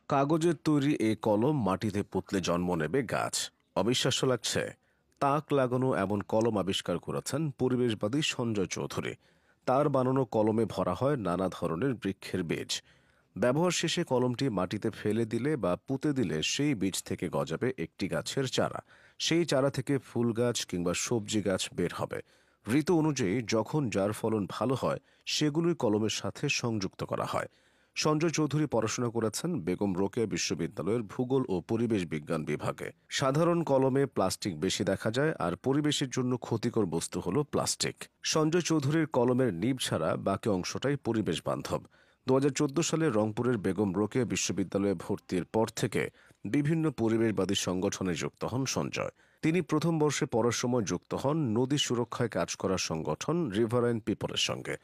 কাগজের তৈরি এই কলম মাটিতে পুঁতলে জন্ম নেবে গাছ। অবিশ্বাস্য লাগছে? তাক লাগানো এমন কলম আবিষ্কার করেছেন পরিবেশবাদী সঞ্জয় চৌধুরী। তার বানানো কলমে ভরা হয় নানা ধরনের বৃক্ষের বীজ। ব্যবহার শেষে কলমটি মাটিতে ফেলে দিলে বা পুঁতে দিলে সেই বীজ থেকে গজাবে একটি গাছের চারা। সেই চারা থেকে ফুল গাছ কিংবা সবজি গাছ বের হবে। ঋতু অনুযায়ী যখন যার ফলন ভালো হয় সেগুলোই কলমের সাথে সংযুক্ত করা হয়। সঞ্জয় চৌধুরী পড়াশোনা করেছেন বেগম রোকেয়া বিশ্ববিদ্যালয়ের ভূগোল ও পরিবেশ বিজ্ঞান বিভাগে। সাধারণ কলমে প্লাস্টিক বেশি দেখা যায়, আর পরিবেশের জন্য ক্ষতিকর বস্তু হলো প্লাস্টিক। সঞ্জয় চৌধুরীর কলমের নিব ছাড়া বাকি অংশটাই পরিবেশ বান্ধব। 2014 সালে রংপুরের বেগম রোকেয়া বিশ্ববিদ্যালয়ে ভর্তির পর থেকে বিভিন্ন পরিবেশবাদী সংগঠনে যুক্ত হন সঞ্জয়। তিনি প্রথম বর্ষে পড়ার সময় যুক্ত হন নদী সুরক্ষায় কাজ করা সংগঠন রিভারাইন পিপলের সঙ্গে।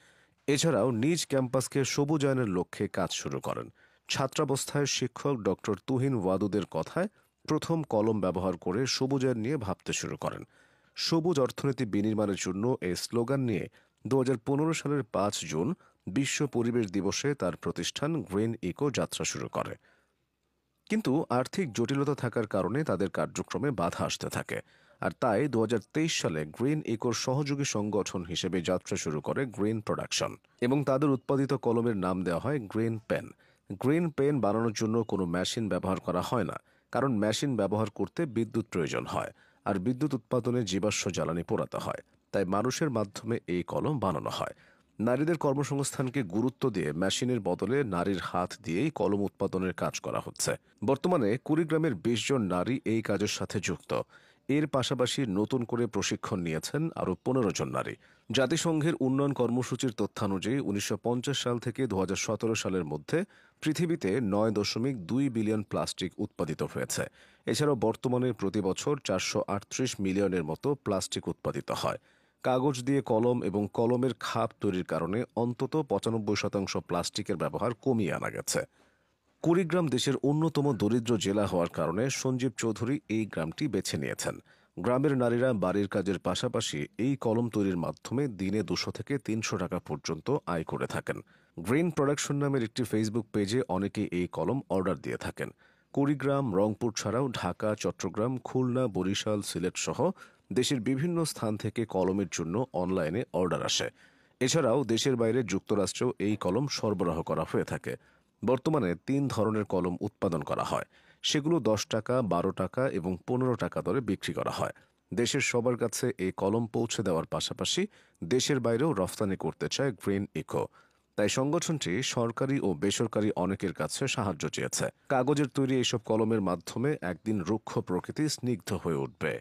এছাড়াও নিজ ক্যাম্পাসকে সবুজায়নের লক্ষ্যে কাজ শুরু করেন। ছাত্রাবস্থায় শিক্ষক ডক্টর তুহিন ওয়াদুদের কথায় প্রথম কলম ব্যবহার করে সবুজায়ন নিয়ে ভাবতে শুরু করেন। সবুজ অর্থনীতি বিনির্মাণের জন্য এই স্লোগান নিয়ে 2015 সালের 5 জুন বিশ্ব পরিবেশ দিবসে তার প্রতিষ্ঠান গ্রিন ইকো যাত্রা শুরু করে। কিন্তু আর্থিক জটিলতা থাকার কারণে তাদের কার্যক্রমে বাধা আসতে থাকে। আর তাই 2023 সালে গ্রিন ইকোর সহযোগী সংগঠন হিসেবে যাত্রা শুরু করে গ্রিন প্রোডাকশন, এবং তাদের উৎপাদিত কলমের নাম দেওয়া হয় গ্রিন পেন। গ্রিন পেন বানানোর জন্য কোনো মেশিন ব্যবহার করা হয় না, কারণ মেশিন ব্যবহার করতে বিদ্যুৎ প্রয়োজন হয়, আর বিদ্যুৎ উৎপাদনে জীবাশ্ম জ্বালানি পোড়াতে হয়। তাই মানুষের মাধ্যমে এই কলম বানানো হয়। নারীদের কর্মসংস্থানকে গুরুত্ব দিয়ে মেশিনের বদলে নারীর হাত দিয়েই কলম উৎপাদনের কাজ করা হচ্ছে। বর্তমানে কুড়িগ্রামের 20 জন নারী এই কাজের সাথে যুক্ত। এর পাশাপাশি নতুন করে প্রশিক্ষণ নিয়েছেন আরও 15 জন নারী। জাতিসংঘের উন্নয়ন কর্মসূচির তথ্যানুযায়ী 1950 সাল থেকে 2017 সালের মধ্যে পৃথিবীতে 9.2 বিলিয়ন প্লাস্টিক উৎপাদিত হয়েছে। এছাড়াও বর্তমানে প্রতি বছর 438 মিলিয়নের মতো প্লাস্টিক উৎপাদিত হয়। কাগজ দিয়ে কলম এবং কলমের খাপ তৈরির কারণে অন্তত 95% প্লাস্টিকের ব্যবহার কমিয়ে আনা গেছে। কুড়িগ্রাম দেশের অন্যতম দরিদ্র জেলা হওয়ার কারণে সঞ্জীব চৌধুরী এই গ্রামটি বেছে নিয়েছেন। গ্রামের নারীরা বাড়ির কাজের পাশাপাশি এই কলম তৈরির মাধ্যমে দিনে 200 থেকে 300 টাকা পর্যন্ত আয় করে থাকেন। গ্রিন প্রোডাকশন নামের একটি ফেসবুক পেজে অনেকে এই কলম অর্ডার দিয়ে থাকেন। কুড়িগ্রাম, রংপুর ছাড়াও ঢাকা, চট্টগ্রাম, খুলনা, বরিশাল, সিলেট সহ দেশের বিভিন্ন স্থান থেকে কলমের জন্য অনলাইনে অর্ডার আসে। এছাড়াও দেশের বাইরে যুক্তরাষ্ট্রেও এই কলম সরবরাহ করা হয়ে থাকে। বর্তমানে 3 ধরনের কলম উৎপাদন করা হয়। সেগুলো 10 টাকা, 12 টাকা এবং 15 টাকা দরে বিক্রি করা হয়। দেশের সবার কাছে এই কলম পৌঁছে দেওয়ার পাশাপাশি দেশের বাইরেও রফতানি করতে চায় গ্রিন ইকো। তাই সংগঠনটি সরকারি ও বেসরকারি অনেকের কাছে সাহায্য চেয়েছে। কাগজের তৈরি এইসব কলমের মাধ্যমে একদিন রুক্ষ প্রকৃতি স্নিগ্ধ হয়ে উঠবে।